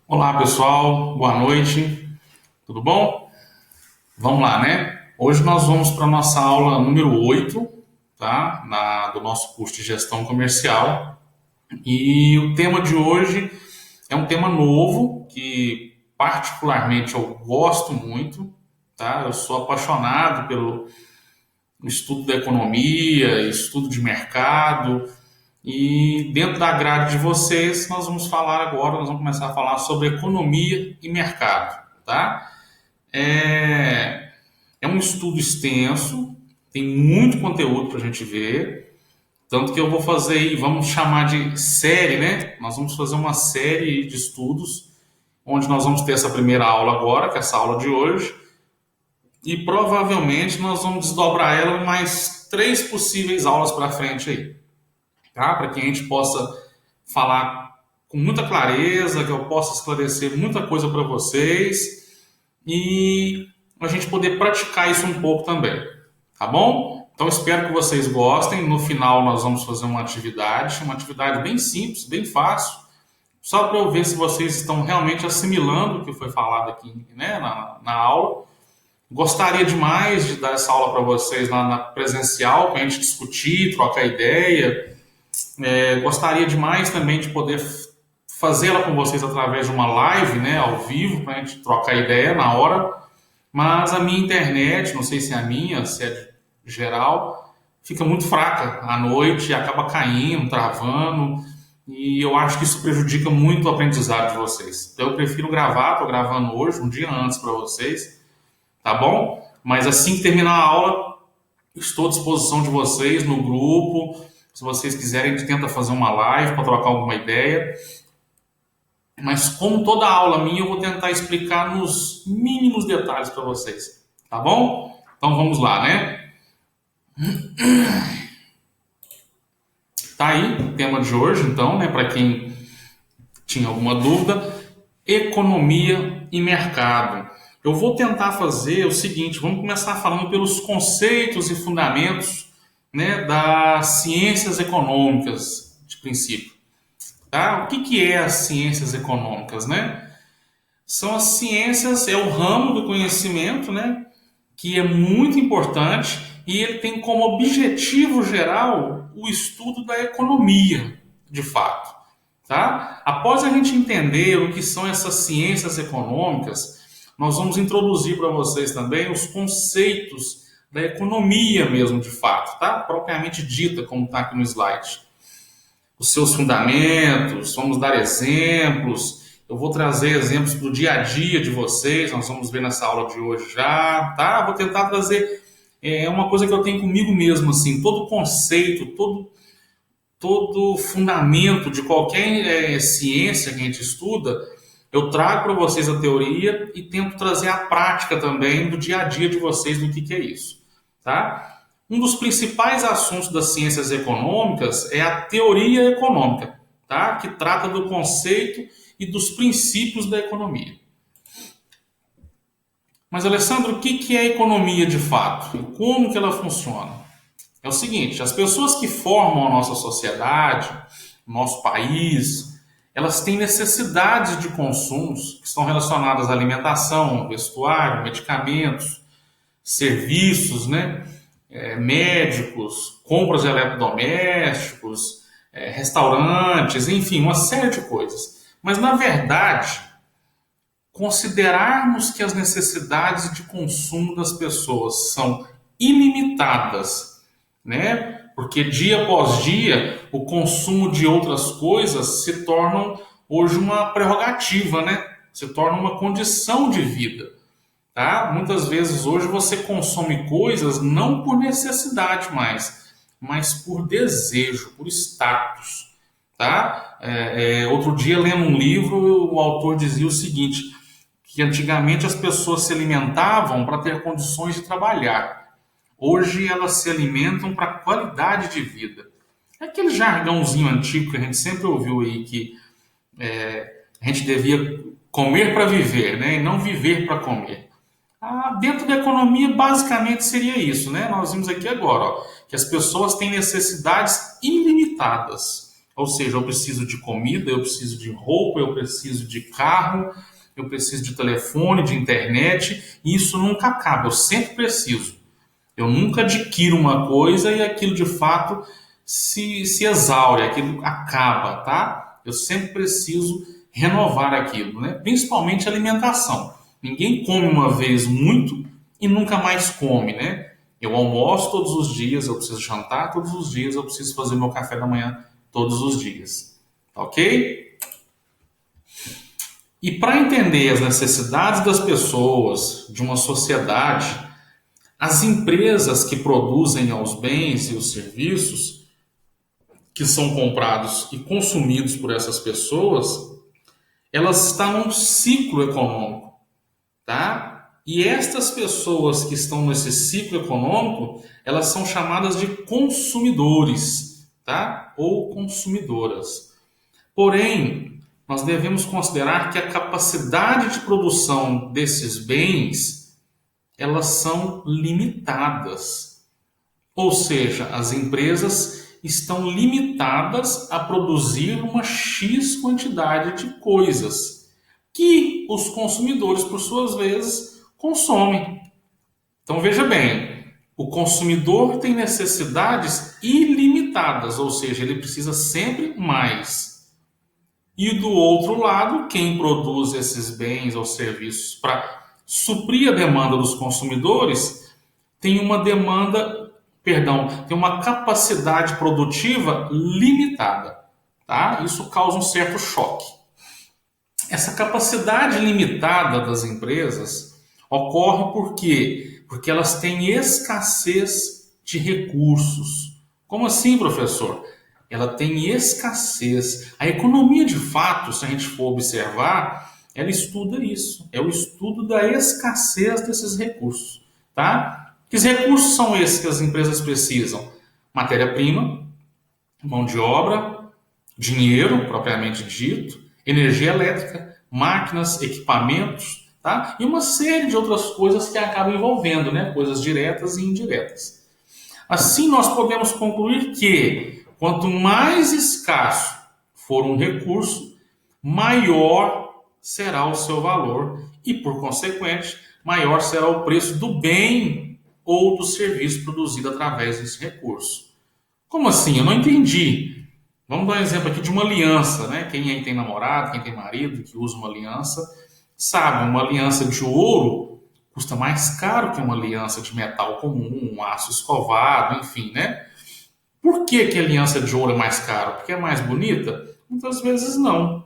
Olá pessoal, boa noite, tudo bom? Vamos lá, né? Hoje nós vamos para a nossa aula número 8, tá? Do nosso curso de gestão comercial. E o tema de hoje é um tema novo que particularmente eu gosto muito, tá? Eu sou apaixonado pelo estudo da economia, estudo de mercado. E dentro da grade de vocês, nós vamos começar a falar sobre economia e mercado, tá? É, é um estudo extenso, tem muito conteúdo para a gente ver, tanto que eu vou fazer aí, vamos chamar de série, né? Nós vamos fazer uma série de estudos, onde nós vamos ter essa primeira aula agora, que é essa aula de hoje, e provavelmente nós vamos desdobrar ela em mais três possíveis aulas para frente aí, tá? Para que a gente possa falar com muita clareza, que eu possa esclarecer muita coisa para vocês e a gente poder praticar isso um pouco também, tá bom? Então espero que vocês gostem. No final nós vamos fazer uma atividade bem simples, bem fácil, só para eu ver se vocês estão realmente assimilando o que foi falado aqui, né, na aula. Gostaria demais de dar essa aula para vocês na presencial, para a gente discutir, trocar ideia. Gostaria demais também de poder fazê-la com vocês através de uma live, né, ao vivo, para a gente trocar ideia na hora. Mas a minha internet, não sei se é a minha, se é de geral, fica muito fraca à noite, acaba caindo, travando, e eu acho que isso prejudica muito o aprendizado de vocês. Então eu prefiro gravar, estou gravando hoje, um dia antes para vocês, tá bom? Mas assim que terminar a aula, estou à disposição de vocês no grupo. Se vocês quiserem, a gente tenta fazer uma live para trocar alguma ideia. Mas como toda aula minha, eu vou tentar explicar nos mínimos detalhes para vocês, tá bom? Então vamos lá, né? Tá aí o tema de hoje, então, né? Para quem tinha alguma dúvida, economia e mercado. Eu vou tentar fazer o seguinte: vamos começar falando pelos conceitos e fundamentos, né, das ciências econômicas, de princípio. Tá? O que é as ciências econômicas, né? São as ciências, é o ramo do conhecimento, né, que é muito importante e ele tem como objetivo geral o estudo da economia, de fato. Tá? Após a gente entender o que são essas ciências econômicas, nós vamos introduzir para vocês também os conceitos da economia mesmo, de fato, tá? Propriamente dita, como está aqui no slide. Os seus fundamentos, vamos dar exemplos. Eu vou trazer exemplos do dia a dia de vocês, nós vamos ver nessa aula de hoje já, tá? Vou tentar trazer uma coisa que eu tenho comigo mesmo, assim, todo conceito, todo fundamento de qualquer ciência que a gente estuda, eu trago para vocês a teoria e tento trazer a prática também do dia a dia de vocês do que é isso, tá? Um dos principais assuntos das ciências econômicas é a teoria econômica, tá? Que trata do conceito e dos princípios da economia. Mas, Alessandro, o que é a economia de fato? E como que ela funciona? É o seguinte: as pessoas que formam a nossa sociedade, o nosso país, elas têm necessidades de consumos que estão relacionadas à alimentação, vestuário, medicamentos, serviços, né? Médicos, compras de eletrodomésticos, restaurantes, enfim, uma série de coisas. Mas, na verdade, considerarmos que as necessidades de consumo das pessoas são ilimitadas, né? Porque dia após dia o consumo de outras coisas se torna hoje uma prerrogativa, né? Se torna uma condição de vida, tá? Muitas vezes hoje você consome coisas não por necessidade mais, mas por desejo, por status, tá? Outro dia lendo um livro, o autor dizia o seguinte: que antigamente as pessoas se alimentavam para ter condições de trabalhar. Hoje elas se alimentam para qualidade de vida. É aquele jargãozinho antigo que a gente sempre ouviu aí, que a gente devia comer para viver, né? E não viver para comer. Dentro da economia, basicamente seria isso, né? Nós vimos aqui agora, ó, que as pessoas têm necessidades ilimitadas. Ou seja, eu preciso de comida, eu preciso de roupa, eu preciso de carro, eu preciso de telefone, de internet, e isso nunca acaba, eu sempre preciso. Eu nunca adquiro uma coisa e aquilo de fato se exaure, aquilo acaba, tá? Eu sempre preciso renovar aquilo, né? Principalmente alimentação. Ninguém come uma vez muito e nunca mais come, né? Eu almoço todos os dias, eu preciso jantar todos os dias, eu preciso fazer meu café da manhã todos os dias, tá ok? E para entender as necessidades das pessoas, de uma sociedade, as empresas que produzem os bens e os serviços que são comprados e consumidos por essas pessoas, elas estão num ciclo econômico, tá? E estas pessoas que estão nesse ciclo econômico, elas são chamadas de consumidores, tá? Ou consumidoras. Porém, nós devemos considerar que a capacidade de produção desses bens, elas são limitadas. Ou seja, as empresas estão limitadas a produzir uma X quantidade de coisas que os consumidores, por suas vezes, consomem. Então veja bem, o consumidor tem necessidades ilimitadas, ou seja, ele precisa sempre mais. E do outro lado, quem produz esses bens ou serviços para suprir a demanda dos consumidores tem uma tem uma capacidade produtiva limitada, tá? Isso causa um certo choque. Essa capacidade limitada das empresas ocorre por quê? Porque elas têm escassez de recursos. Como assim, professor? Ela tem escassez. A economia de fato, se a gente for observar, ela estuda isso. É o estudo da escassez desses recursos, tá? Que recursos são esses que as empresas precisam? Matéria-prima, mão de obra, dinheiro, propriamente dito, energia elétrica, máquinas, equipamentos, tá? E uma série de outras coisas que acabam envolvendo, né? Coisas diretas e indiretas. Assim, nós podemos concluir que quanto mais escasso for um recurso, maior será o seu valor e, por consequente, maior será o preço do bem ou do serviço produzido através desse recurso. Como assim? Eu não entendi. Vamos dar um exemplo aqui de uma aliança, né? Quem aí tem namorado, quem tem marido que usa uma aliança, sabe, uma aliança de ouro custa mais caro que uma aliança de metal comum, um aço escovado, enfim, né? Por que que a aliança de ouro é mais cara? Porque é mais bonita? Muitas vezes não.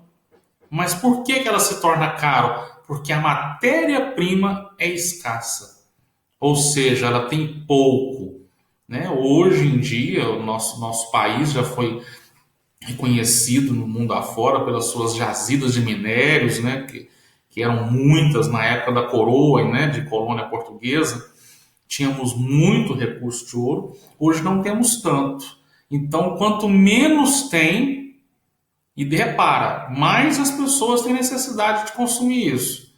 Mas por que que ela se torna caro? Porque a matéria-prima é escassa. Ou seja, ela tem pouco, né? Hoje em dia, o nosso país já foi reconhecido no mundo afora pelas suas jazidas de minérios, né? Que eram muitas na época da coroa, né? De colônia portuguesa. Tínhamos muito recurso de ouro, hoje não temos tanto. Então, quanto menos tem, e repara, mais as pessoas têm necessidade de consumir isso.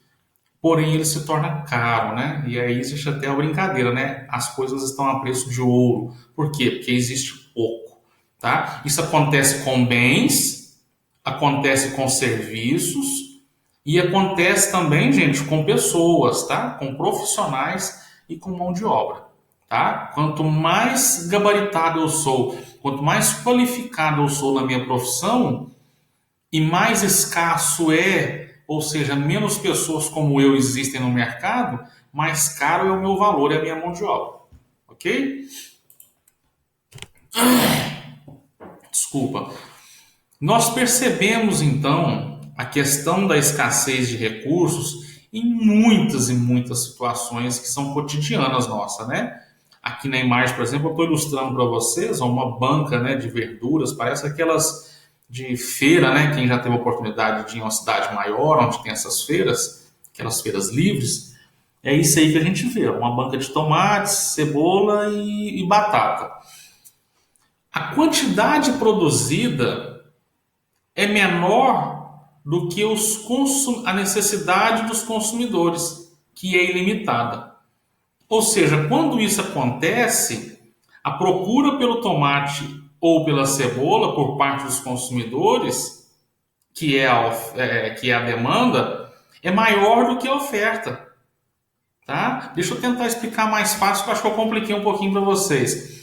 Porém, ele se torna caro, né? E aí existe até a brincadeira, né? As coisas estão a preço de ouro. Por quê? Porque existe pouco, tá? Isso acontece com bens, acontece com serviços e acontece também, gente, com pessoas, tá? Com profissionais e com mão de obra, tá? Quanto mais gabaritado eu sou, quanto mais qualificado eu sou na minha profissão e mais escasso ou seja, menos pessoas como eu existem no mercado, mais caro é o meu valor e a minha mão de obra. Ok? Desculpa. Nós percebemos, então, a questão da escassez de recursos em muitas e muitas situações que são cotidianas nossas, né? Aqui na imagem, por exemplo, eu estou ilustrando para vocês uma banca, né, de verduras, parece aquelas de feira, né? Quem já teve a oportunidade de ir em uma cidade maior, onde tem essas feiras, aquelas feiras livres, é isso aí que a gente vê, uma banca de tomates, cebola e batata. A quantidade produzida é menor do que a necessidade dos consumidores, que é ilimitada. Ou seja, quando isso acontece, a procura pelo tomate ou pela cebola por parte dos consumidores, que é a demanda, é maior do que a oferta. Tá? Deixa eu tentar explicar mais fácil, que eu acho que eu compliquei um pouquinho para vocês.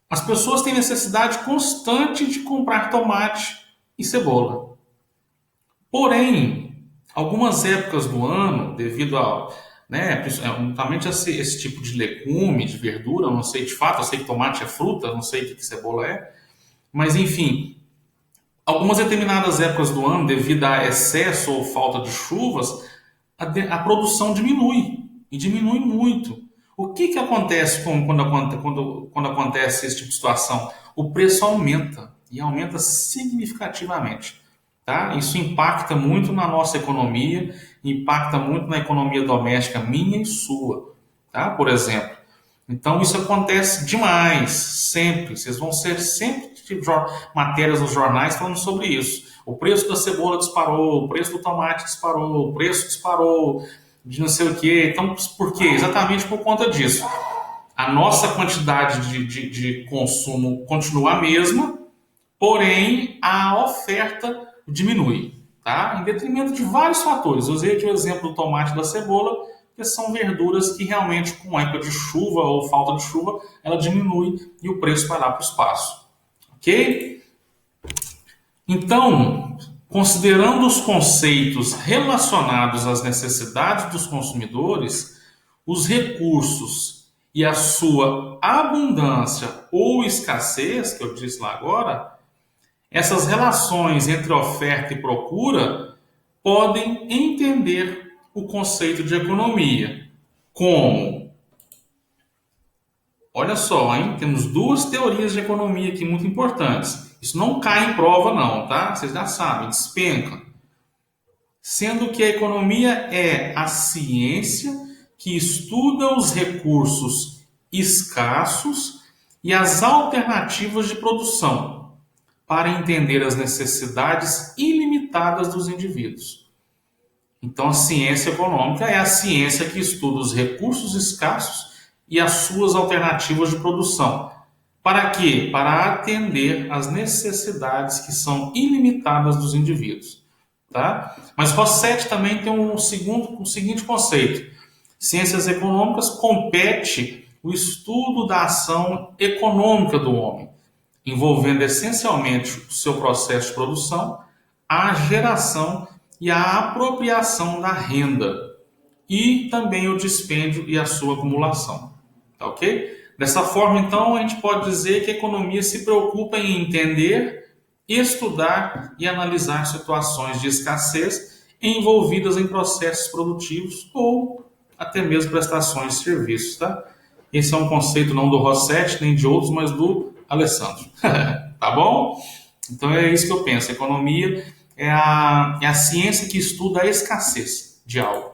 As pessoas têm necessidade constante de comprar tomate e cebola. Porém, algumas épocas do ano, devido a, né, principalmente esse tipo de legume, de verdura, eu não sei de fato, eu sei que tomate é fruta, eu não sei o que cebola é, mas enfim, algumas determinadas épocas do ano, devido a excesso ou falta de chuvas, a produção diminui, e diminui muito. O que acontece quando acontece esse tipo de situação? O preço aumenta, e aumenta significativamente. Tá? Isso impacta muito na nossa economia, impacta muito na economia doméstica minha e sua, tá? Por exemplo. Então isso acontece demais, sempre. Vocês vão ser sempre matérias nos jornais falando sobre isso. O preço da cebola disparou, o preço do tomate disparou, o preço disparou, de não sei o quê. Então, por quê? Exatamente por conta disso. A nossa quantidade de consumo continua a mesma, porém a oferta diminui, tá? Em detrimento de vários fatores. Eu usei aqui o exemplo do tomate e da cebola, que são verduras que realmente, com época de chuva ou falta de chuva, ela diminui e o preço vai lá para o espaço. Ok? Então, considerando os conceitos relacionados às necessidades dos consumidores, os recursos e a sua abundância ou escassez, que eu disse lá agora, essas relações entre oferta e procura podem entender o conceito de economia como... Olha só, hein? Temos duas teorias de economia aqui muito importantes. Isso não cai em prova não, tá? Vocês já sabem, despenca. Sendo que a economia é a ciência que estuda os recursos escassos e as alternativas de produção, para entender as necessidades ilimitadas dos indivíduos. Então, a ciência econômica é a ciência que estuda os recursos escassos e as suas alternativas de produção. Para quê? Para atender às necessidades que são ilimitadas dos indivíduos. Tá? Mas Rossetti também tem o seguinte conceito. Ciências econômicas compete o estudo da ação econômica do homem, envolvendo essencialmente o seu processo de produção, a geração e a apropriação da renda, e também o dispêndio e a sua acumulação. Tá ok? Dessa forma, então, a gente pode dizer que a economia se preocupa em entender, estudar e analisar situações de escassez envolvidas em processos produtivos ou até mesmo prestações de serviços. Tá? Esse é um conceito não do Rossetti nem de outros, mas do Alessandro. Tá bom? Então é isso que eu penso. A economia é a ciência que estuda a escassez de algo.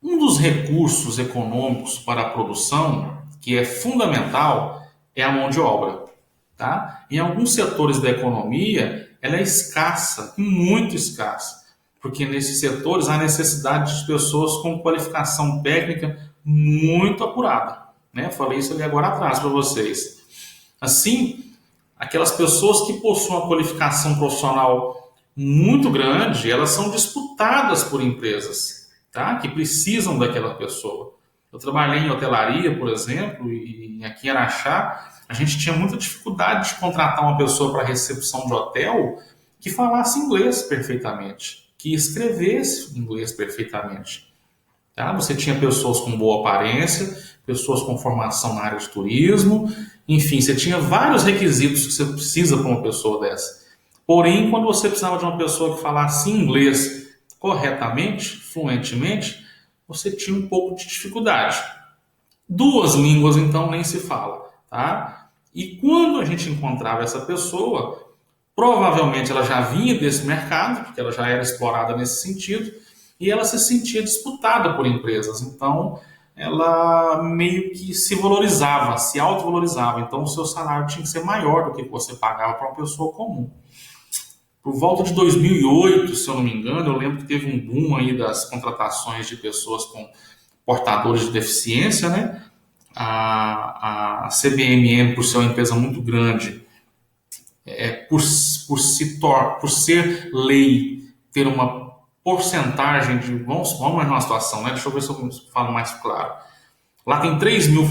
Um dos recursos econômicos para a produção, que é fundamental, é a mão de obra. Tá? Em alguns setores da economia, ela é escassa, muito escassa, porque nesses setores há necessidade de pessoas com qualificação técnica muito apurada. Né? Eu falei isso ali agora atrás para vocês. Assim, aquelas pessoas que possuem uma qualificação profissional muito grande, elas são disputadas por empresas, tá? Que precisam daquela pessoa. Eu trabalhei em hotelaria, por exemplo, e aqui em Araxá, a gente tinha muita dificuldade de contratar uma pessoa para recepção de hotel que falasse inglês perfeitamente, que escrevesse inglês perfeitamente. Tá? Você tinha pessoas com boa aparência, pessoas com formação na área de turismo, enfim, você tinha vários requisitos que você precisa para uma pessoa dessa. Porém, quando você precisava de uma pessoa que falasse inglês corretamente, fluentemente, você tinha um pouco de dificuldade. Duas línguas, então, nem se fala. Tá? E quando a gente encontrava essa pessoa, provavelmente ela já vinha desse mercado, porque ela já era explorada nesse sentido, e ela se sentia disputada por empresas. Então, ela meio que se valorizava, se autovalorizava. Então, o seu salário tinha que ser maior do que você pagava para uma pessoa comum. Por volta de 2008, se eu não me engano, eu lembro que teve um boom aí das contratações de pessoas com portadores de deficiência, né? a CBMM, por ser uma empresa muito grande, por ser lei, ter uma porcentagem de... Vamos imaginar uma situação, né? Deixa eu ver se eu falo mais claro. Lá tem 2 mil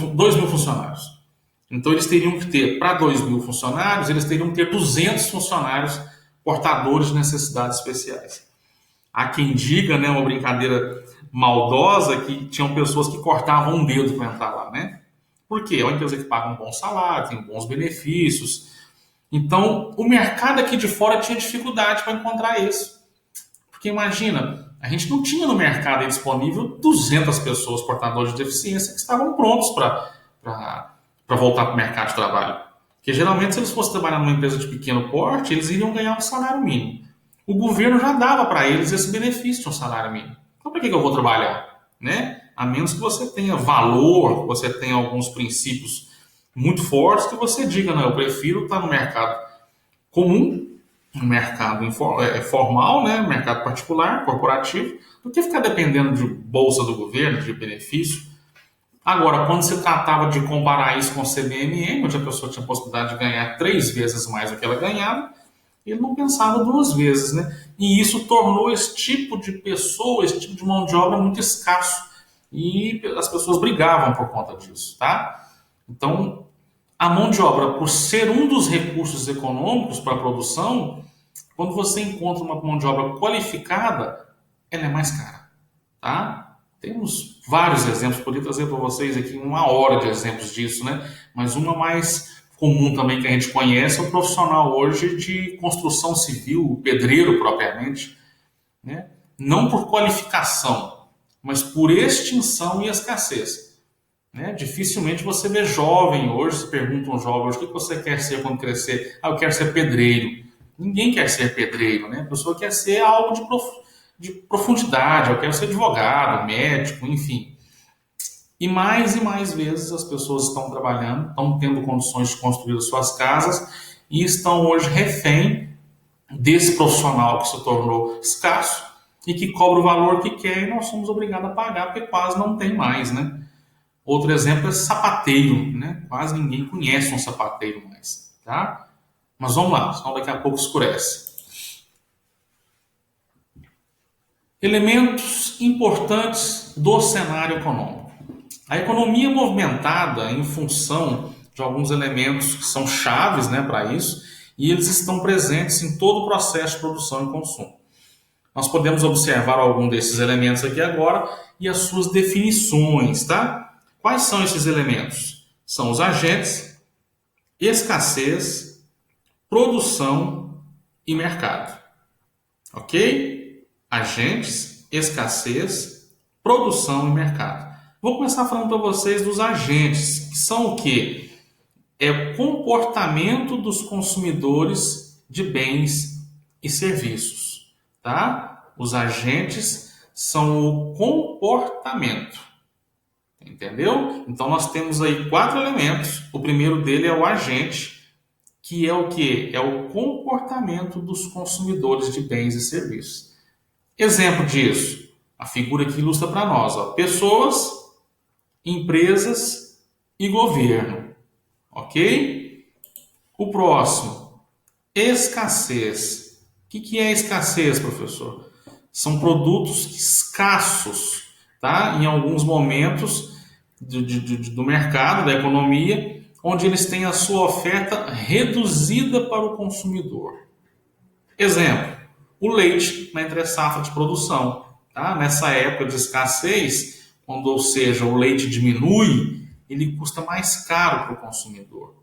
funcionários. Então, eles teriam que ter, para 2 mil funcionários, eles teriam que ter 200 funcionários portadores de necessidades especiais. Há quem diga, né, uma brincadeira maldosa, que tinham pessoas que cortavam um dedo para entrar lá, né? Por quê? É uma empresa que paga um bom salário, tem bons benefícios. Então, o mercado aqui de fora tinha dificuldade para encontrar isso. Porque imagina, a gente não tinha no mercado disponível 200 pessoas portadores de deficiência que estavam prontos para voltar para o mercado de trabalho. Porque geralmente, se eles fossem trabalhar numa empresa de pequeno porte, eles iriam ganhar um salário mínimo. O governo já dava para eles esse benefício de um salário mínimo. Então, para que eu vou trabalhar? Né? A menos que você tenha valor, que você tenha alguns princípios muito fortes, que você diga, não, eu prefiro estar no mercado comum, no mercado formal, né, mercado particular, corporativo, do que ficar dependendo de bolsa do governo, de benefício. Agora, quando se tratava de comparar isso com o CBMM, onde a pessoa tinha a possibilidade de ganhar 3 vezes mais do que ela ganhava, ele não pensava 2 vezes, né? E isso tornou esse tipo de pessoa, esse tipo de mão de obra muito escasso. E as pessoas brigavam por conta disso, tá? Então, a mão de obra, por ser um dos recursos econômicos para a produção, quando você encontra uma mão de obra qualificada, ela é mais cara, tá? Temos vários exemplos, poderia trazer para vocês aqui 1 hora de exemplos disso, né? Mas uma mais comum também que a gente conhece é o profissional hoje de construção civil, o pedreiro propriamente, né? Não por qualificação, mas por extinção e escassez. Né? Dificilmente você vê jovem hoje, se pergunta um jovem hoje, o que você quer ser quando crescer? Ah, eu quero ser pedreiro. Ninguém quer ser pedreiro, né? A pessoa quer ser algo de profundidade, eu quero ser advogado, médico, enfim. E mais vezes as pessoas estão trabalhando, estão tendo condições de construir as suas casas e estão hoje refém desse profissional que se tornou escasso e que cobra o valor que quer e nós somos obrigados a pagar porque quase não tem mais, né? Outro exemplo é sapateiro, né? Quase ninguém conhece um sapateiro mais, tá? Mas vamos lá, senão daqui a pouco escurece. Elementos importantes do cenário econômico. A economia é movimentada em função de alguns elementos que são chaves, né, para isso, e eles estão presentes em todo o processo de produção e consumo. Nós podemos observar algum desses elementos aqui agora e as suas definições, tá? Quais são esses elementos? São os agentes, escassez, produção e mercado. Ok? Agentes, escassez, produção e mercado. Vou começar falando para vocês dos agentes, que são o quê? É o comportamento dos consumidores de bens e serviços, tá? Os agentes são o comportamento. Entendeu? Então nós temos aí 4 elementos. O primeiro dele é o agente, que é o quê? É o comportamento dos consumidores de bens e serviços. Exemplo disso, a figura que ilustra para nós, ó, pessoas, empresas e governo. Ok? O próximo, escassez. O que é escassez, professor? São produtos escassos, tá? Em alguns momentos do mercado, da economia, onde eles têm a sua oferta reduzida para o consumidor. Exemplo, o leite na entre-safra de produção. Tá? Nessa época de escassez, quando, ou seja, o leite diminui, ele custa mais caro para o consumidor.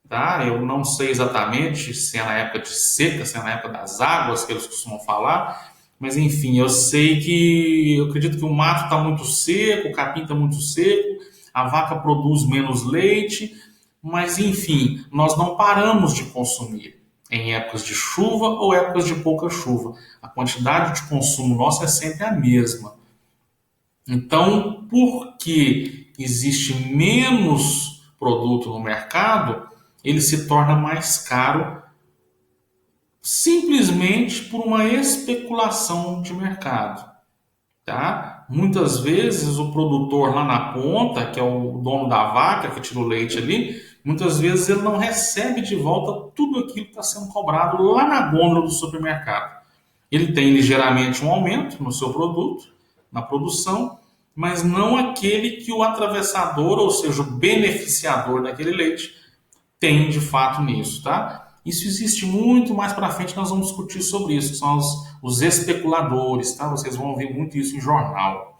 Tá? Eu não sei exatamente se é na época de seca, se é na época das águas que eles costumam falar, mas enfim, eu sei que, eu acredito que o mato está muito seco, o capim está muito seco, a vaca produz menos leite, mas enfim, nós não paramos de consumir em épocas de chuva ou épocas de pouca chuva. A quantidade de consumo nosso é sempre a mesma. Então, porque existe menos produto no mercado, ele se torna mais caro simplesmente por uma especulação de mercado, tá? Muitas vezes o produtor lá na ponta, que é o dono da vaca que tira o leite ali, muitas vezes ele não recebe de volta tudo aquilo que está sendo cobrado lá na gôndola do supermercado. Ele tem ligeiramente um aumento no seu produto, na produção, mas não aquele que o atravessador, ou seja, o beneficiador daquele leite, tem de fato nisso, tá? Isso existe muito mais para frente, nós vamos discutir sobre isso, que são os especuladores, tá? Vocês vão ouvir muito isso em jornal.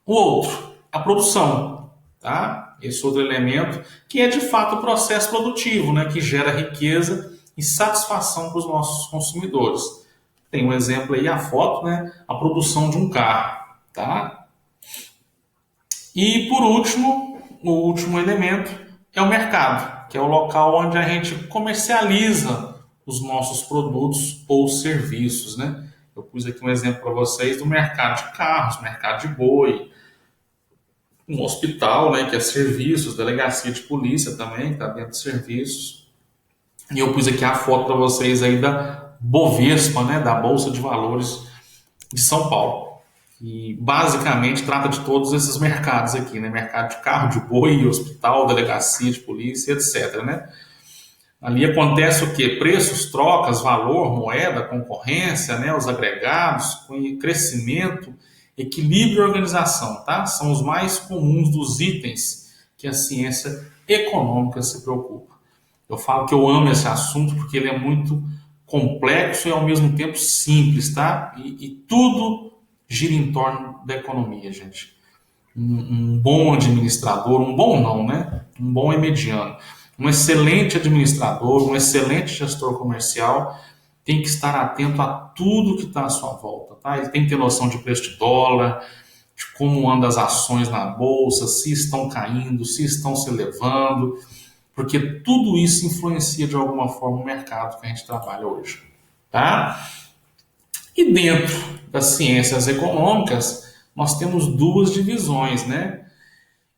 O outro, a produção, tá? Esse outro elemento, que é de fato o processo produtivo, né? Que gera riqueza e satisfação para os nossos consumidores. Tem um exemplo aí, a foto, né? A produção de um carro, tá? E por último, o último elemento é o mercado, que é o local onde a gente comercializa os nossos produtos ou serviços, né? Eu pus aqui um exemplo para vocês do mercado de carros, mercado de boi, um hospital, né, que é serviços, delegacia de polícia também, que está dentro de serviços. E eu pus aqui a foto para vocês aí da Bovespa, né, da Bolsa de Valores de São Paulo. E basicamente trata de todos esses mercados aqui, né? Mercado de carro, de boi, hospital, delegacia de polícia, etc, né? Ali acontece o quê? Preços, trocas, valor, moeda, concorrência, né? Os agregados, crescimento, equilíbrio e organização, tá? São os mais comuns dos itens que a ciência econômica se preocupa. Eu falo que eu amo esse assunto porque ele é muito complexo e ao mesmo tempo simples, tá? E tudo gira em torno da economia, gente. Um bom administrador, um bom não, né? Um bom é mediano. Um excelente administrador, um excelente gestor comercial tem que estar atento a tudo que está à sua volta, tá? Ele tem que ter noção de preço de dólar, de como andam as ações na bolsa, se estão caindo, se estão se elevando, porque tudo isso influencia de alguma forma o mercado que a gente trabalha hoje, tá? E dentro das ciências econômicas, nós temos duas divisões, né?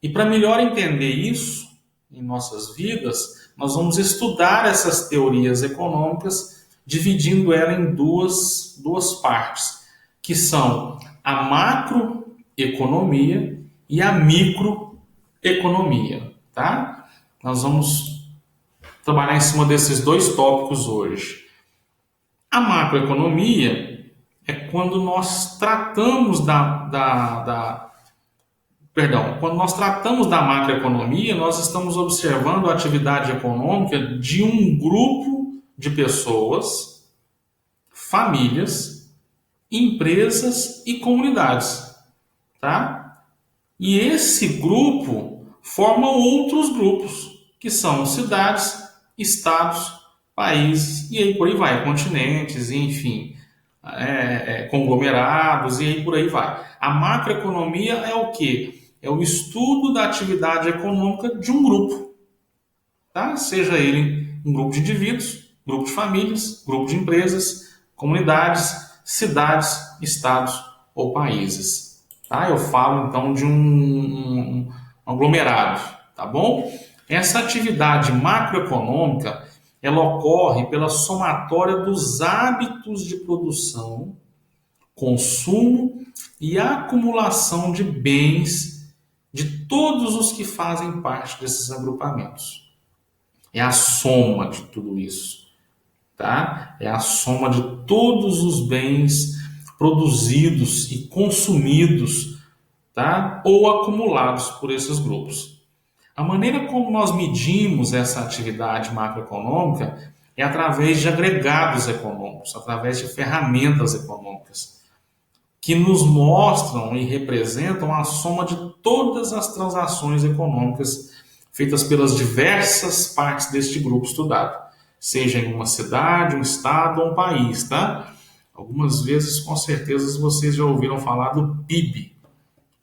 E para melhor entender isso em nossas vidas, nós vamos estudar essas teorias econômicas, dividindo ela em duas partes, que são a macroeconomia e a microeconomia, tá? Nós vamos trabalhar em cima desses dois tópicos hoje. A macroeconomia é quando nós tratamos quando nós tratamos da macroeconomia, nós estamos observando a atividade econômica de um grupo de pessoas, famílias, empresas e comunidades, tá? E esse grupo forma outros grupos, que são cidades, estados, países, e aí por aí vai, continentes, enfim, conglomerados, e aí por aí vai. A macroeconomia é o quê? É o estudo da atividade econômica de um grupo, tá? Seja ele um grupo de indivíduos, grupo de famílias, grupo de empresas, comunidades, cidades, estados ou países, tá? Eu falo então de um aglomerado, tá bom? Essa atividade macroeconômica, ela ocorre pela somatória dos hábitos de produção, consumo e acumulação de bens de todos os que fazem parte desses agrupamentos. É a soma de tudo isso, tá? É a soma de todos os bens produzidos e consumidos, tá? Ou acumulados por esses grupos. A maneira como nós medimos essa atividade macroeconômica é através de agregados econômicos, através de ferramentas econômicas, que nos mostram e representam a soma de todas as transações econômicas feitas pelas diversas partes deste grupo estudado, seja em uma cidade, um estado ou um país, tá? Algumas vezes, com certeza, vocês já ouviram falar do PIB,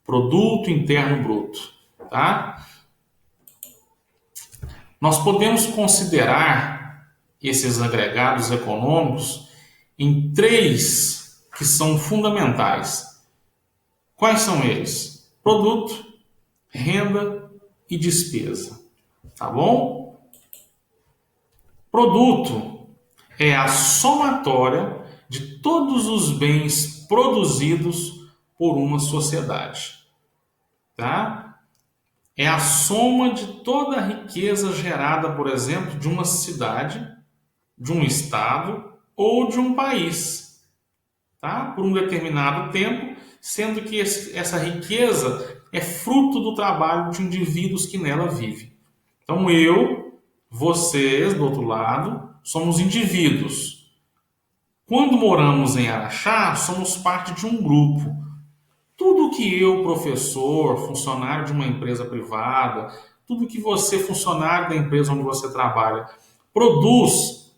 Produto Interno Bruto, tá? Nós podemos considerar esses agregados econômicos em três que são fundamentais. Quais são eles? Produto, renda e despesa. Tá bom? Produto é a somatória de todos os bens produzidos por uma sociedade. Tá? É a soma de toda a riqueza gerada, por exemplo, de uma cidade, de um estado ou de um país, tá? Por um determinado tempo, sendo que essa riqueza é fruto do trabalho de indivíduos que nela vivem. Então eu, vocês, do outro lado, somos indivíduos. Quando moramos em Araxá, somos parte de um grupo. Tudo que eu, professor, funcionário de uma empresa privada, tudo que você, funcionário da empresa onde você trabalha, produz,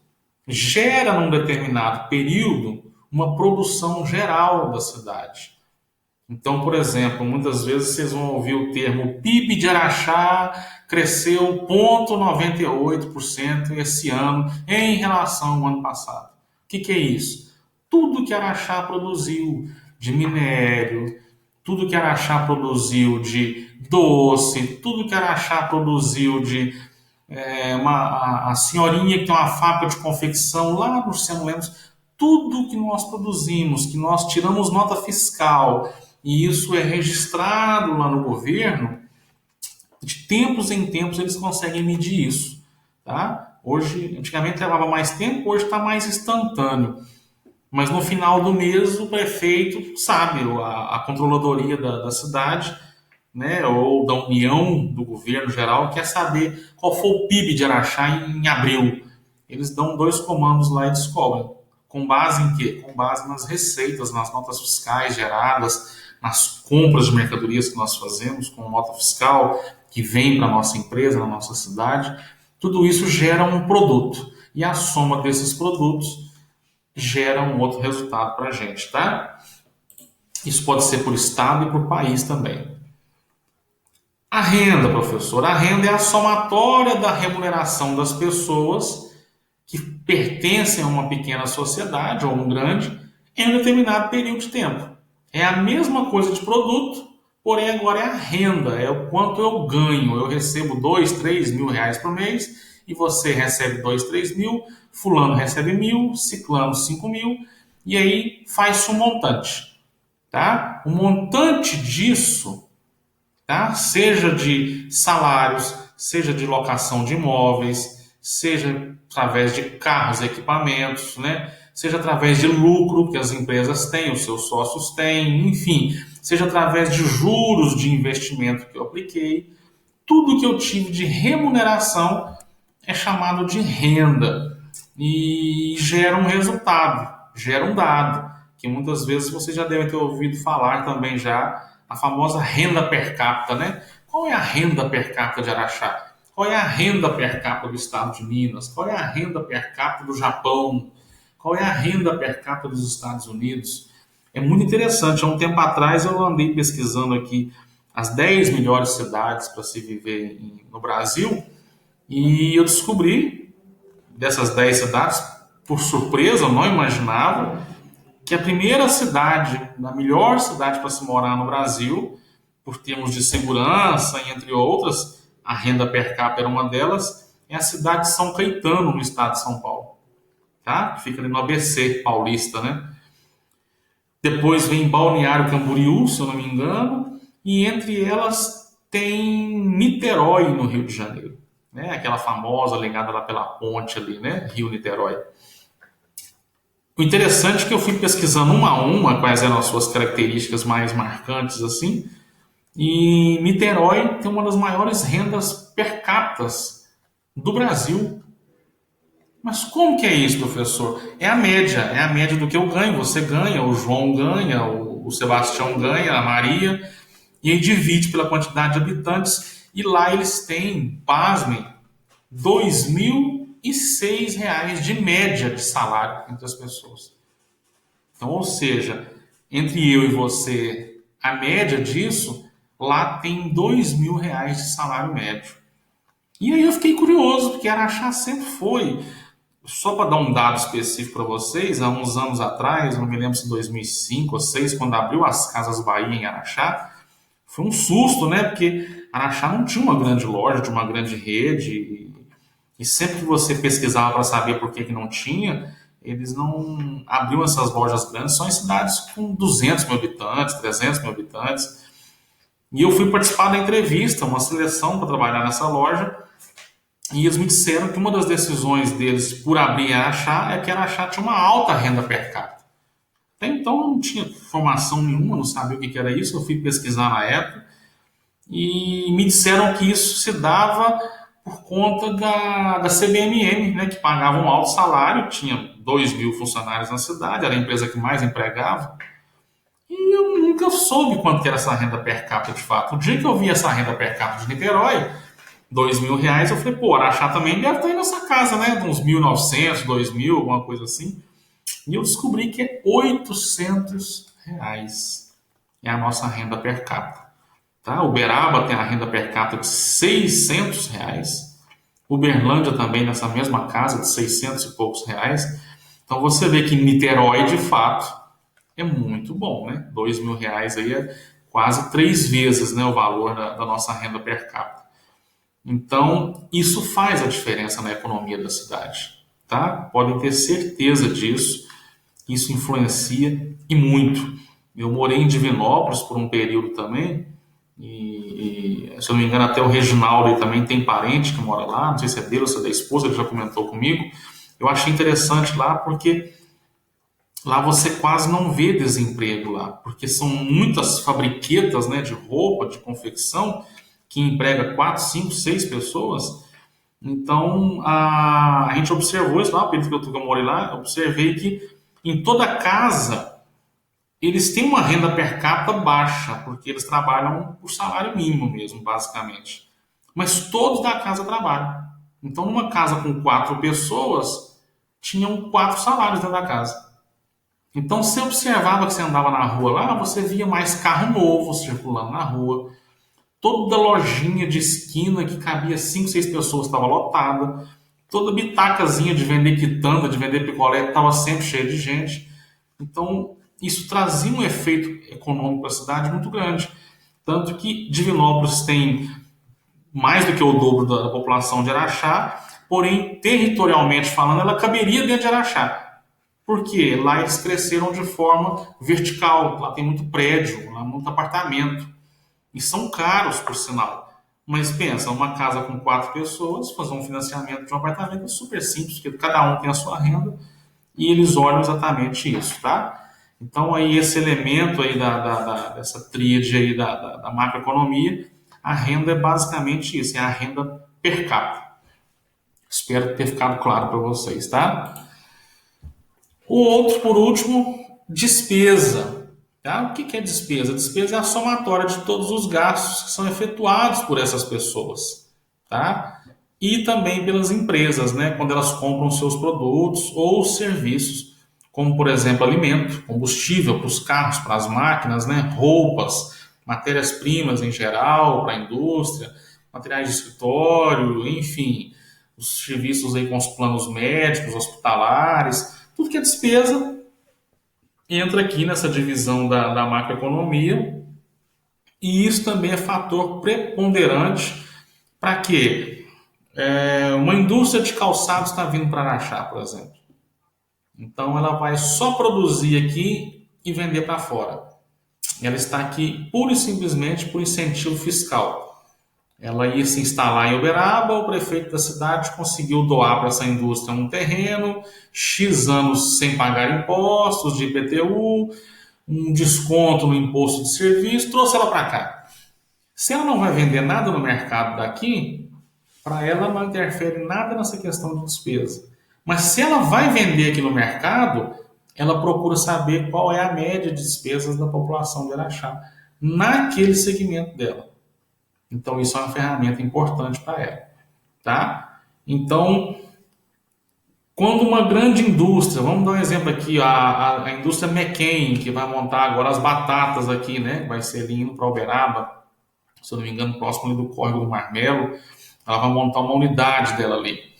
gera num determinado período uma produção geral da cidade. Então, por exemplo, muitas vezes vocês vão ouvir o termo PIB de Araxá cresceu 0,98% esse ano em relação ao ano passado. O que é isso? Tudo que Araxá produziu de minério, tudo que Araxá produziu de doce, tudo que Araxá produziu de a senhorinha que tem uma fábrica de confecção lá no Luciano Lemos, tudo que nós produzimos, que nós tiramos nota fiscal, e isso é registrado lá no governo, de tempos em tempos eles conseguem medir isso. Tá? Hoje, antigamente levava mais tempo, hoje está mais instantâneo. Mas no final do mês o prefeito sabe, a controladoria da cidade, né, ou da União do governo geral, quer saber qual foi o PIB de Araxá em abril. Eles dão 2 comandos lá e descobrem. Com base em quê? Com base nas receitas, nas notas fiscais geradas, nas compras de mercadorias que nós fazemos com nota fiscal que vem para a nossa empresa, na nossa cidade. Tudo isso gera um produto. E a soma desses produtos gera um outro resultado para a gente, tá? Isso pode ser por estado e por país também. A renda, professor, a renda é a somatória da remuneração das pessoas que pertencem a uma pequena sociedade ou um grande em um determinado período de tempo. É a mesma coisa de produto, porém agora é a renda, é o quanto eu ganho. Eu recebo 2, 3 mil reais por mês e você recebe 2, 3 mil, fulano recebe 1.000, ciclano 5 mil, e aí faz-se um montante. Tá? O montante disso, tá? Seja de salários, seja de locação de imóveis, seja através de carros, equipamentos, né? Seja através de lucro que as empresas têm, os seus sócios têm, enfim, seja através de juros de investimento que eu apliquei, tudo que eu tive de remuneração é chamado de renda e gera um resultado, gera um dado, que muitas vezes você já deve ter ouvido falar também já, a famosa renda per capita, né? Qual é a renda per capita de Araxá? Qual é a renda per capita do estado de Minas? Qual é a renda per capita do Japão? Qual é a renda per capita dos Estados Unidos? É muito interessante. Há um tempo atrás eu andei pesquisando aqui as 10 melhores cidades para se viver no Brasil e eu descobri, dessas 10 cidades, por surpresa, eu não imaginava, que a primeira cidade, a melhor cidade para se morar no Brasil, por termos de segurança, entre outras, a renda per capita era uma delas, é a cidade de São Caetano, no estado de São Paulo. Tá? Que fica ali no ABC paulista, né? Depois vem Balneário Camboriú, se eu não me engano, e entre elas tem Niterói, no Rio de Janeiro. Né? Aquela famosa ligada lá pela ponte ali, né? Rio-Niterói. O interessante é que eu fui pesquisando uma a uma quais eram as suas características mais marcantes, assim, e Niterói tem uma das maiores rendas per capita do Brasil. Mas como que é isso, professor? É a média do que eu ganho, você ganha, o João ganha, o Sebastião ganha, a Maria, e aí divide pela quantidade de habitantes, e lá eles têm, pasmem, R$ 2.006 de média de salário entre as pessoas. Então, ou seja, entre eu e você, a média disso, lá tem R$ 2.000 de salário médio. E aí eu fiquei curioso, porque Araxá sempre foi, só para dar um dado específico para vocês, há uns anos atrás, não me lembro se 2005 ou 2006, quando abriu as Casas Bahia em Araxá, foi um susto, né? Porque Araxá não tinha uma grande loja, tinha uma grande rede, e sempre que você pesquisava para saber por que não tinha, eles não abriam essas lojas grandes só em cidades com 200 mil habitantes, 300 mil habitantes. E eu fui participar da entrevista, uma seleção para trabalhar nessa loja, e eles me disseram que uma das decisões deles por abrir a Araxá é que a Araxá tinha uma alta renda per capita. Até então eu não tinha formação nenhuma, não sabia o que era isso, eu fui pesquisar na época, e me disseram que isso se dava por conta da CBMM, né, que pagava um alto salário, tinha 2 mil funcionários na cidade, era a empresa que mais empregava, e eu nunca soube quanto que era essa renda per capita de fato. O dia que eu vi essa renda per capita de Niterói, R$ 2.000, eu falei, pô, Araxá também deve estar aí nessa casa, né, de uns 1.900, 2.000, alguma coisa assim. E eu descobri que é R$ 800 é a nossa renda per capita. Tá? Uberaba tem a renda per capita de R$ 600. Uberlândia também nessa mesma casa de 600 e poucos reais. Então você vê que Niterói, de fato, é muito bom, né? R$ 2.000 aí é quase 3 vezes, né, o valor da nossa renda per capita. Então, isso faz a diferença na economia da cidade, tá? Podem ter certeza disso. Isso influencia e muito. Eu morei em Divinópolis por um período também, se eu não me engano, até o Reginaldo aí também tem parente que mora lá, não sei se é dele ou se é da esposa, ele já comentou comigo. Eu achei interessante lá porque lá você quase não vê desemprego lá, porque são muitas fabriquetas, né, de roupa, de confecção, que emprega 4, 5, 6 pessoas. Então, a gente observou isso lá, o período que eu morei lá, eu observei que em toda casa eles têm uma renda per capita baixa, porque eles trabalham por salário mínimo mesmo, basicamente. Mas todos da casa trabalham. Então, numa casa com 4 pessoas, tinham 4 salários dentro da casa. Então, você observava que você andava na rua lá, você via mais carro novo circulando na rua. Toda lojinha de esquina que cabia 5, 6 pessoas estava lotada. Toda bitacazinha de vender quitanda, de vender picolé, estava sempre cheia de gente. Então, isso trazia um efeito econômico para a cidade muito grande. Tanto que Divinópolis tem mais do que o dobro da população de Araxá, porém, territorialmente falando, ela caberia dentro de Araxá. Porque lá eles cresceram de forma vertical, lá tem muito prédio, lá muito apartamento. E são caros, por sinal. Mas pensa, uma casa com 4 pessoas, fazer um financiamento de um apartamento é super simples, porque cada um tem a sua renda e eles olham exatamente isso, tá? Então, aí esse elemento aí dessa tríade aí da macroeconomia, a renda é basicamente isso, é a renda per capita. Espero ter ficado claro para vocês, tá? O outro, por último, despesa. Tá? O que é despesa? Despesa é a somatória de todos os gastos que são efetuados por essas pessoas, tá? E também pelas empresas, né? Quando elas compram seus produtos ou serviços, como por exemplo alimento, combustível para os carros, para as máquinas, né? Roupas, matérias-primas em geral para a indústria, materiais de escritório, enfim, os serviços aí com os planos médicos, hospitalares, tudo que é despesa entra aqui nessa divisão da macroeconomia, e isso também é fator preponderante para que uma indústria de calçados está vindo para Araxá, por exemplo. Então ela vai só produzir aqui e vender para fora. Ela está aqui pura e simplesmente por incentivo fiscal. Ela ia se instalar em Uberaba, o prefeito da cidade conseguiu doar para essa indústria um terreno, X anos sem pagar impostos de IPTU, um desconto no imposto de serviço, trouxe ela para cá. Se ela não vai vender nada no mercado daqui, para ela não interfere nada nessa questão de despesa. Mas se ela vai vender aqui no mercado, ela procura saber qual é a média de despesas da população de Araxá naquele segmento dela. Então, isso é uma ferramenta importante para ela, tá? Então, quando uma grande indústria, vamos dar um exemplo aqui, a indústria McCain, que vai montar agora as batatas aqui, né? Vai ser ali indo para Uberaba, se eu não me engano, próximo ali do Córrego do Marmelo, ela vai montar uma unidade dela ali.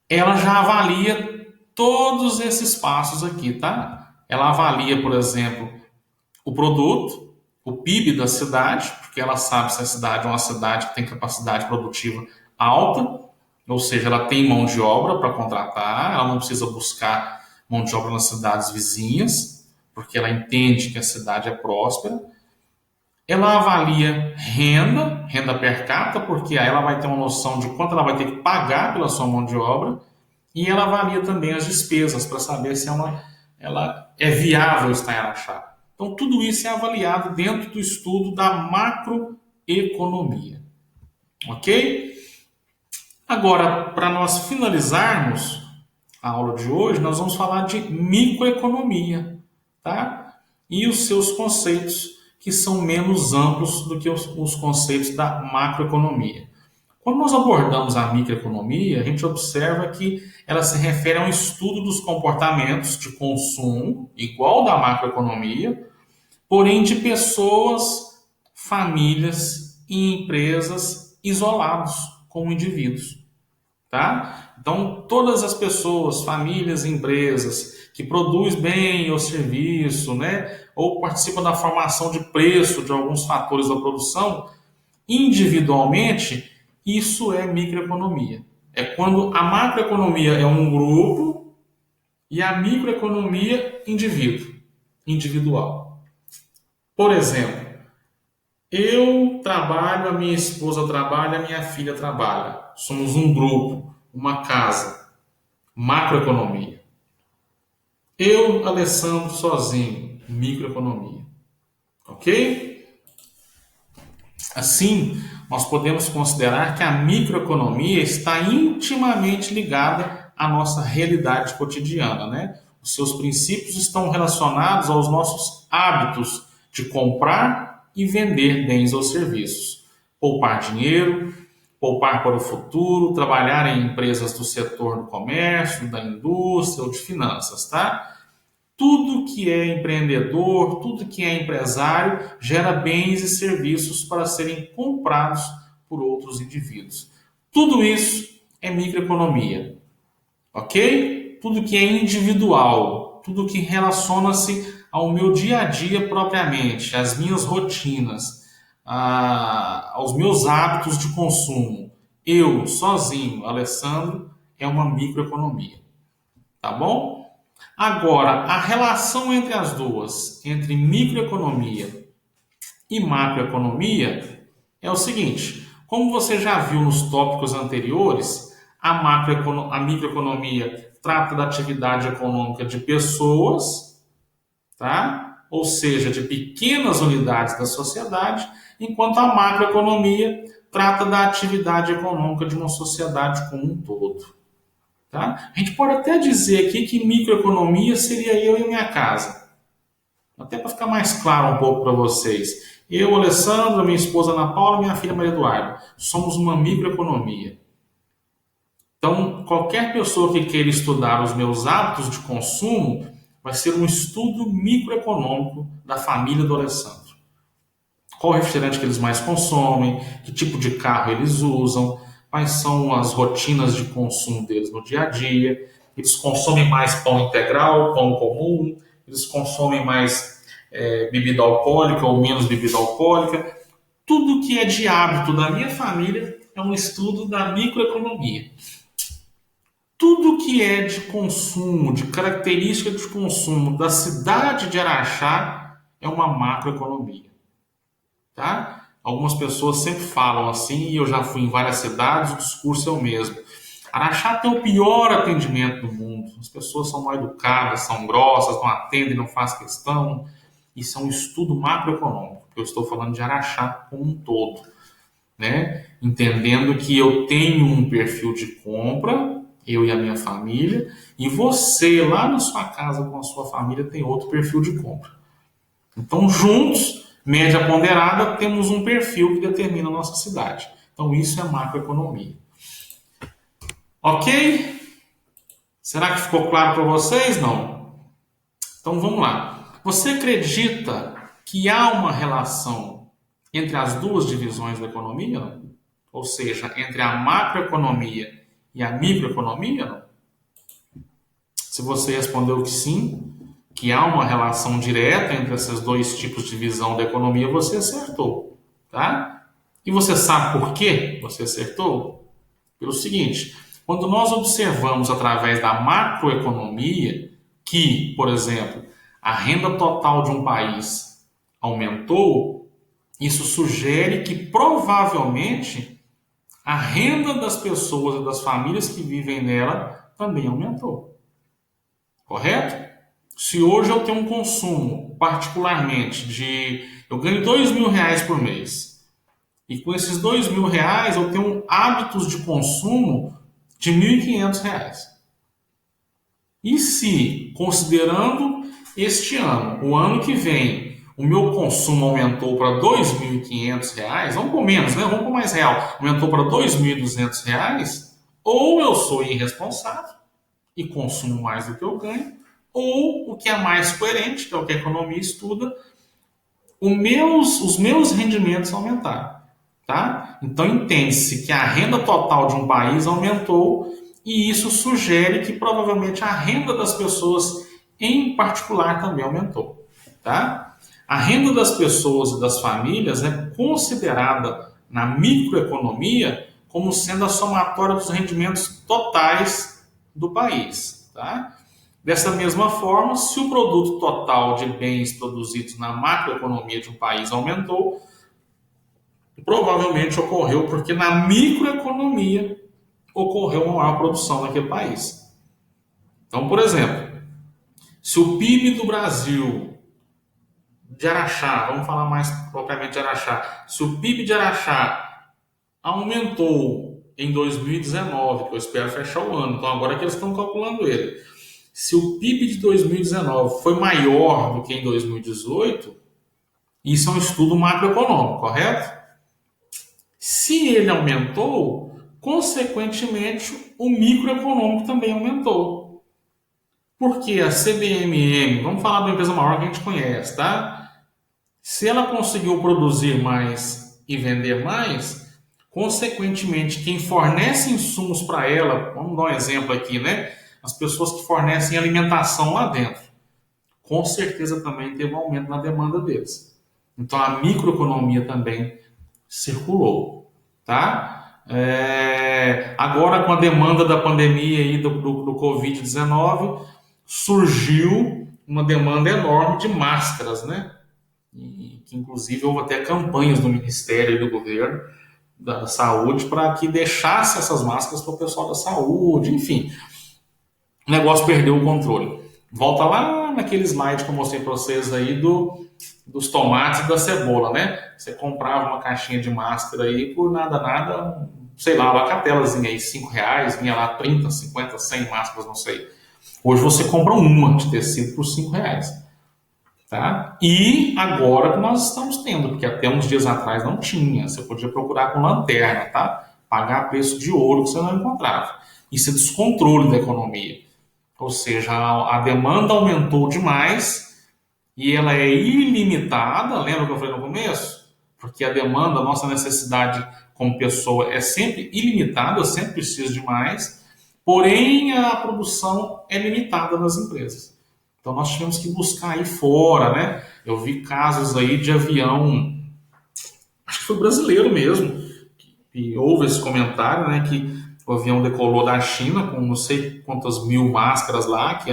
Ela já avalia todos esses passos aqui, tá? Ela avalia, por exemplo, o produto, o PIB da cidade, porque ela sabe se a cidade é uma cidade que tem capacidade produtiva alta, ou seja, ela tem mão de obra para contratar, ela não precisa buscar mão de obra nas cidades vizinhas, porque ela entende que a cidade é próspera. Ela avalia renda per capita, porque aí ela vai ter uma noção de quanto ela vai ter que pagar pela sua mão de obra, e ela avalia também as despesas para saber se ela é viável estar em Araxá. Então, tudo isso é avaliado dentro do estudo da macroeconomia. Ok? Agora, para nós finalizarmos a aula de hoje, nós vamos falar de microeconomia, tá? E os seus conceitos, que são menos amplos do que os conceitos da macroeconomia. Quando nós abordamos a microeconomia, a gente observa que ela se refere a um estudo dos comportamentos de consumo, igual da macroeconomia, porém de pessoas, famílias e empresas isolados como indivíduos, tá? Então, todas as pessoas, famílias e empresas que produzem bem o serviço, né, ou participam da formação de preço de alguns fatores da produção, individualmente, isso é microeconomia. É quando a macroeconomia é um grupo e a microeconomia individual. Por exemplo, eu trabalho, a minha esposa trabalha, a minha filha trabalha. Somos um grupo, uma casa, macroeconomia. Eu, Alessandro, sozinho, microeconomia. Ok? Assim, nós podemos considerar que a microeconomia está intimamente ligada à nossa realidade cotidiana, né? Os seus princípios estão relacionados aos nossos hábitos de comprar e vender bens ou serviços, poupar dinheiro, poupar para o futuro, trabalhar em empresas do setor do comércio, da indústria ou de finanças, tá? Tudo que é empreendedor, tudo que é empresário, gera bens e serviços para serem comprados por outros indivíduos. Tudo isso é microeconomia, ok? Tudo que é individual, tudo que relaciona-se ao meu dia a dia propriamente, às minhas rotinas, aos meus hábitos de consumo. Eu, sozinho, Alessandro, é uma microeconomia, tá bom? Agora, a relação entre as duas, entre microeconomia e macroeconomia, é o seguinte: como você já viu nos tópicos anteriores, a microeconomia trata da atividade econômica de pessoas, tá? Ou seja, de pequenas unidades da sociedade, enquanto a macroeconomia trata da atividade econômica de uma sociedade como um todo. Tá? A gente pode até dizer aqui que microeconomia seria eu e minha casa. Até para ficar mais claro um pouco para vocês. Eu, Alessandro, minha esposa Ana Paula, minha filha Maria Eduarda. Somos uma microeconomia. Então, qualquer pessoa que queira estudar os meus hábitos de consumo vai ser um estudo microeconômico da família do Alessandro. Qual o refrigerante que eles mais consomem, que tipo de carro eles usam, quais são as rotinas de consumo deles no dia a dia. Eles consomem mais pão integral, pão comum, eles consomem mais bebida alcoólica ou menos bebida alcoólica. Tudo que é de hábito da minha família é um estudo da microeconomia. Tudo que é de consumo, de característica de consumo da cidade de Araxá é uma macroeconomia. Tá? Algumas pessoas sempre falam assim, e eu já fui em várias cidades, o discurso é o mesmo. Araxá tem o pior atendimento do mundo. As pessoas são mal educadas, são grossas, não atendem, não fazem questão. Isso é um estudo macroeconômico. Eu estou falando de Araxá como um todo, né? Entendendo que eu tenho um perfil de compra, eu e a minha família, e você lá na sua casa com a sua família tem outro perfil de compra. Então, juntos, média ponderada, temos um perfil que determina a nossa cidade. Então, isso é macroeconomia. Ok? Será que ficou claro para vocês? Não? Então, vamos lá. Você acredita que há uma relação entre as duas divisões da economia? Não? Ou seja, entre a macroeconomia e a microeconomia? Não? Se você respondeu que sim, que há uma relação direta entre esses dois tipos de visão da economia, você acertou, tá? E você sabe por que você acertou? Pelo seguinte, quando nós observamos através da macroeconomia que, por exemplo, a renda total de um país aumentou, isso sugere que provavelmente a renda das pessoas e das famílias que vivem nela também aumentou. Correto? Se hoje eu tenho um consumo, particularmente, eu ganho R$ 2.000 por mês, e com esses R$ 2.000 eu tenho hábitos de consumo de R$ 1.500. E se, considerando este ano, o ano que vem, o meu consumo aumentou para R$ 2.500, vamos por menos, né? Vamos por mais real, aumentou para R$ 2.200, ou eu sou irresponsável e consumo mais do que eu ganho, ou o que é mais coerente, que é o que a economia estuda, os meus rendimentos aumentaram. Tá? Então entende-se que a renda total de um país aumentou e isso sugere que provavelmente a renda das pessoas em particular também aumentou. Tá? A renda das pessoas e das famílias é considerada na microeconomia como sendo a somatória dos rendimentos totais do país. Tá? Dessa mesma forma, se o produto total de bens produzidos na macroeconomia de um país aumentou, provavelmente ocorreu porque na microeconomia ocorreu uma maior produção naquele país. Então, por exemplo, se o PIB do Brasil, de Araxá, vamos falar mais propriamente de Araxá, se o PIB de Araxá aumentou em 2019, que eu espero fechar o ano, então agora que eles estão calculando ele, se o PIB de 2019 foi maior do que em 2018, isso é um estudo macroeconômico, correto? Se ele aumentou, consequentemente, o microeconômico também aumentou. Porque a CBMM, vamos falar de uma empresa maior que a gente conhece, tá? Se ela conseguiu produzir mais e vender mais, consequentemente, quem fornece insumos para ela, vamos dar um exemplo aqui, né? As pessoas que fornecem alimentação lá dentro, com certeza também teve um aumento na demanda deles. Então a microeconomia também circulou, tá? Agora com a demanda da pandemia aí do Covid-19, surgiu uma demanda enorme de máscaras, né? E que inclusive houve até campanhas do Ministério e do Governo da Saúde para que deixasse essas máscaras para o pessoal da saúde, enfim. O negócio perdeu o controle. Volta lá naquele slide que eu mostrei para vocês aí dos tomates e da cebola, né? Você comprava uma caixinha de máscara aí por nada, sei lá, uma cartelazinha aí, R$ 5, vinha lá 30, 50, 100 máscaras, não sei. Hoje você compra uma de tecido por R$ 5. Tá? E agora que nós estamos tendo, porque até uns dias atrás não tinha, você podia procurar com lanterna, tá? Pagar preço de ouro que você não encontrava. Isso é descontrole da economia. Ou seja, a demanda aumentou demais e ela é ilimitada, lembra que eu falei no começo? Porque a demanda, a nossa necessidade como pessoa é sempre ilimitada, eu sempre preciso de mais, porém a produção é limitada nas empresas. Então nós tivemos que buscar aí fora, né? Eu vi casos aí de avião, acho que foi brasileiro mesmo, que houve esse comentário, né? Que o avião decolou da China com não sei quantas mil máscaras lá, que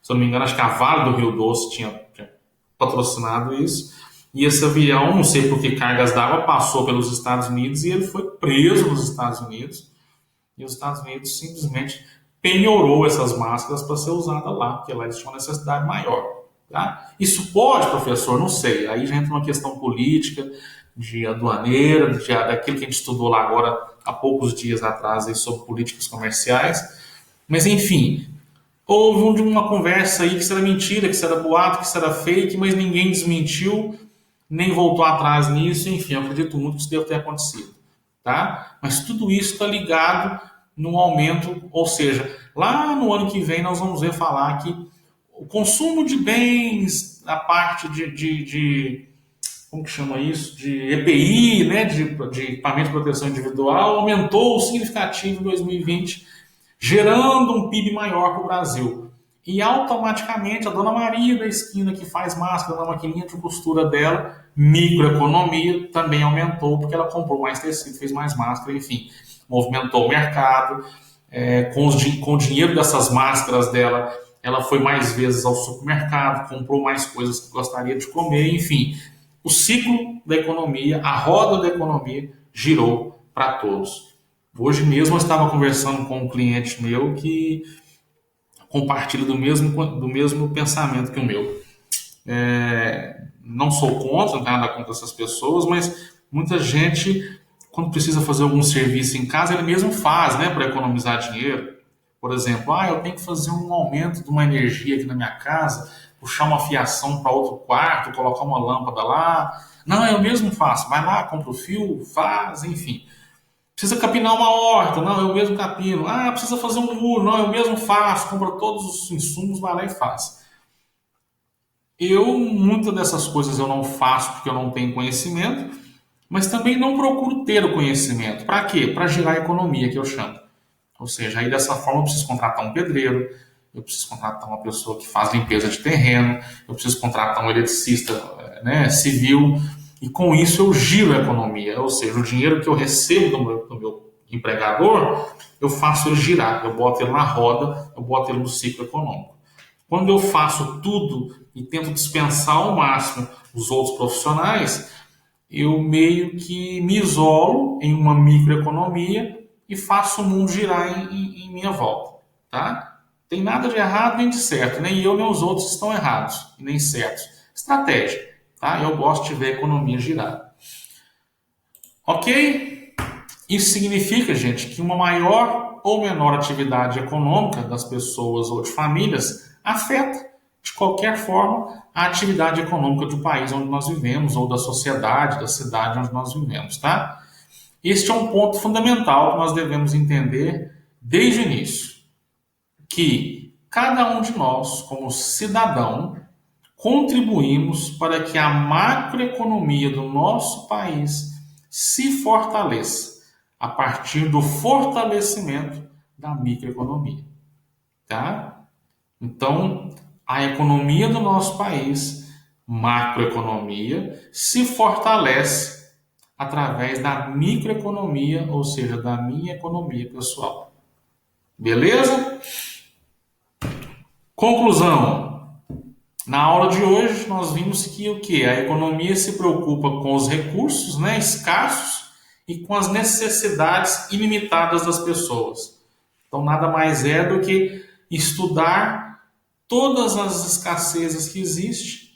se eu não me engano, acho que a Vale do Rio Doce tinha patrocinado isso. E esse avião, não sei por que cargas d'água, passou pelos Estados Unidos e ele foi preso nos Estados Unidos. E os Estados Unidos simplesmente penhorou essas máscaras para ser usada lá, porque lá eles tinham uma necessidade maior. Tá? Isso pode, professor? Não sei. Aí já entra uma questão política, de aduaneira, daquilo que a gente estudou lá agora há poucos dias atrás aí, sobre políticas comerciais. Mas, enfim, houve uma conversa aí que isso era mentira, que isso era boato, que isso era fake, mas ninguém desmentiu, nem voltou atrás nisso. Enfim, eu acredito muito que isso deve ter acontecido. Tá? Mas tudo isso está ligado no aumento, ou seja, lá no ano que vem nós vamos ver falar que o consumo de bens, a parte de como que chama isso? De EPI, né? de equipamento de proteção individual, aumentou significativo em 2020, gerando um PIB maior para o Brasil. E automaticamente a dona Maria da esquina que faz máscara na maquininha de costura dela, microeconomia, também aumentou porque ela comprou mais tecido, fez mais máscara, enfim. movimentou o mercado. Com o dinheiro dessas máscaras dela, ela foi mais vezes ao supermercado, comprou mais coisas que gostaria de comer, enfim. O ciclo da economia, a roda da economia girou para todos. Hoje mesmo eu estava conversando com um cliente meu que compartilha do mesmo pensamento que o meu. Não sou contra, não tenho nada contra essas pessoas, mas muita gente, quando precisa fazer algum serviço em casa, ele mesmo faz, né, para economizar dinheiro. Por exemplo, eu tenho que fazer um aumento de uma energia aqui na minha casa, puxar uma fiação para outro quarto, colocar uma lâmpada lá. Não, eu mesmo faço. Vai lá, compra o fio, faz, enfim. Precisa capinar uma horta, não, eu mesmo capino. Precisa fazer um muro, não, eu mesmo faço. Compra todos os insumos, vai lá e faz. Muitas dessas coisas eu não faço porque eu não tenho conhecimento, mas também não procuro ter o conhecimento. Para quê? Para gerar a economia, que eu chamo. Ou seja, aí dessa forma eu preciso contratar um pedreiro, eu preciso contratar uma pessoa que faz limpeza de terreno, eu preciso contratar um eletricista, né, civil, e com isso eu giro a economia. Ou seja, o dinheiro que eu recebo do meu empregador, eu faço ele girar, eu boto ele na roda, eu boto ele no ciclo econômico. Quando eu faço tudo e tento dispensar ao máximo os outros profissionais, eu meio que me isolo em uma microeconomia e faço o mundo girar em minha volta, tá? Tem nada de errado nem de certo, nem eu nem os outros estão errados e nem certos. Estratégia, tá? Eu gosto de ver a economia girar. Ok? Isso significa, gente, que uma maior ou menor atividade econômica das pessoas ou de famílias afeta, de qualquer forma, a atividade econômica do país onde nós vivemos ou da sociedade, da cidade onde nós vivemos, tá? Este é um ponto fundamental que nós devemos entender desde o início, que cada um de nós, como cidadão, contribuímos para que a macroeconomia do nosso país se fortaleça a partir do fortalecimento da microeconomia, tá? Então, a economia do nosso país, macroeconomia, se fortalece através da microeconomia, ou seja, da minha economia pessoal. Beleza? Conclusão. Na aula de hoje, nós vimos que o quê? A economia se preocupa com os recursos, né, escassos e com as necessidades ilimitadas das pessoas. Então, nada mais é do que estudar todas as escassezas que existem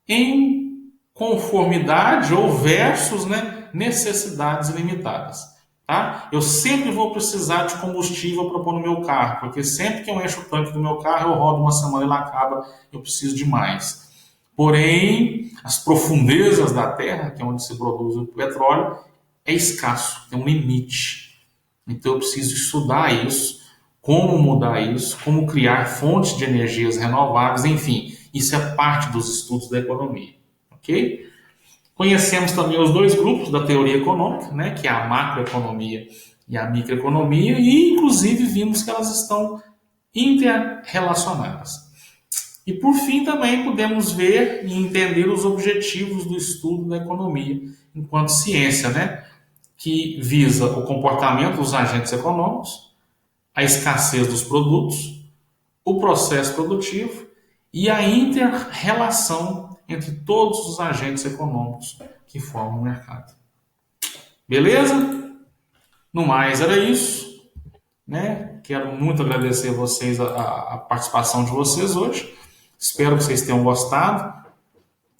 em conformidade ou versus, né, necessidades ilimitadas. Tá? Eu sempre vou precisar de combustível para pôr no meu carro, porque sempre que eu encho o tanque do meu carro, eu rodo uma semana e ele acaba, eu preciso de mais. Porém, as profundezas da Terra, que é onde se produz o petróleo, é escasso, tem um limite. Então eu preciso estudar isso, como mudar isso, como criar fontes de energias renováveis, enfim, isso é parte dos estudos da economia, ok? Conhecemos também os dois grupos da teoria econômica, né, que é a macroeconomia e a microeconomia, e inclusive vimos que elas estão interrelacionadas. E por fim também podemos ver e entender os objetivos do estudo da economia enquanto ciência, né, que visa o comportamento dos agentes econômicos, a escassez dos produtos, o processo produtivo e a inter-relação entre todos os agentes econômicos que formam o mercado. Beleza? No mais, era isso, né? Quero muito agradecer a vocês a participação de vocês hoje. Espero que vocês tenham gostado.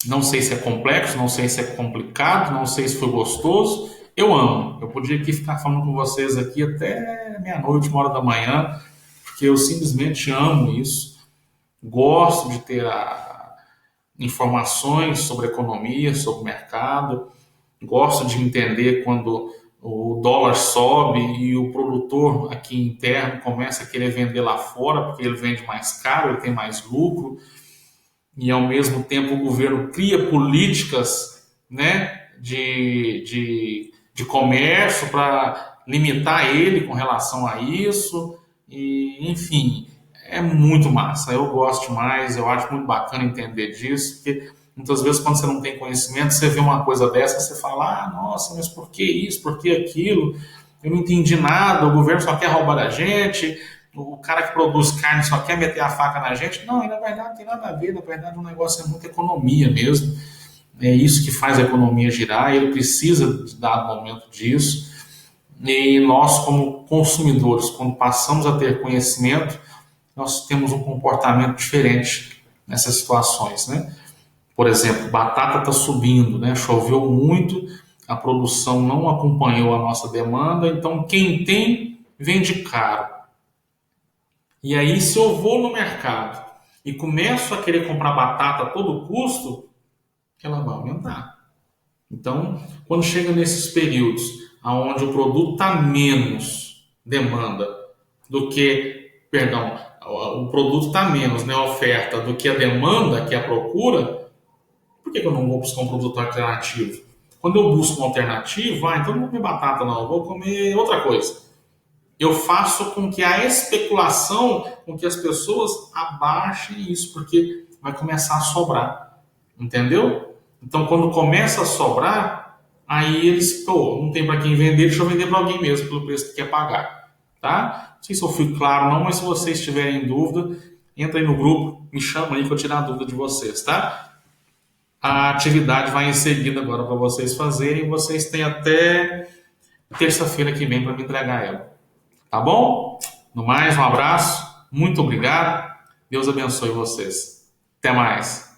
Não sei se é complexo, não sei se é complicado, não sei se foi gostoso. Eu amo. Eu podia aqui ficar falando com vocês aqui até meia-noite, 1h da manhã, porque eu simplesmente amo isso. Gosto de ter informações sobre economia, sobre mercado. Gosto de entender quando o dólar sobe e o produtor aqui interno começa a querer vender lá fora, porque ele vende mais caro, ele tem mais lucro. E ao mesmo tempo o governo cria políticas, né, de comércio para limitar ele com relação a isso. E, enfim, é muito massa. Eu gosto demais, eu acho muito bacana entender disso, porque muitas vezes quando você não tem conhecimento, você vê uma coisa dessa, você fala, nossa, mas por que isso, por que aquilo? eu não entendi nada, o governo só quer roubar da gente, o cara que produz carne só quer meter a faca na gente. Não, e na verdade não tem nada a ver, na verdade o negócio é muita economia mesmo. É isso que faz a economia girar, ele precisa de dado momento disso. E nós, como consumidores, quando passamos a ter conhecimento, nós temos um comportamento diferente nessas situações, né? Por exemplo, batata está subindo, né? Choveu muito, a produção não acompanhou a nossa demanda, então quem tem vende caro. E aí, se eu vou no mercado e começo a querer comprar batata a todo custo, ela vai aumentar. Então, quando chega nesses períodos onde o produto está menos demanda do que, perdão, o produto está menos, né, a oferta do que a demanda, que é a procura, por que eu não vou buscar um produto alternativo? Quando eu busco uma alternativa, então não vou comer batata não, eu vou comer outra coisa. Eu faço com que a especulação, com que as pessoas abaixem isso, porque vai começar a sobrar, entendeu? Então, quando começa a sobrar, aí eles, pô, não tem para quem vender, deixa eu vender para alguém mesmo, pelo preço que quer pagar, tá? Não sei se eu fui claro não, mas se vocês tiverem dúvida, entra aí no grupo, me chama aí que eu tirar a dúvida de vocês, tá? A atividade vai em seguida agora para vocês fazerem, vocês têm até terça-feira que vem para me entregar ela. Tá bom? No mais, um abraço, muito obrigado, Deus abençoe vocês. Até mais.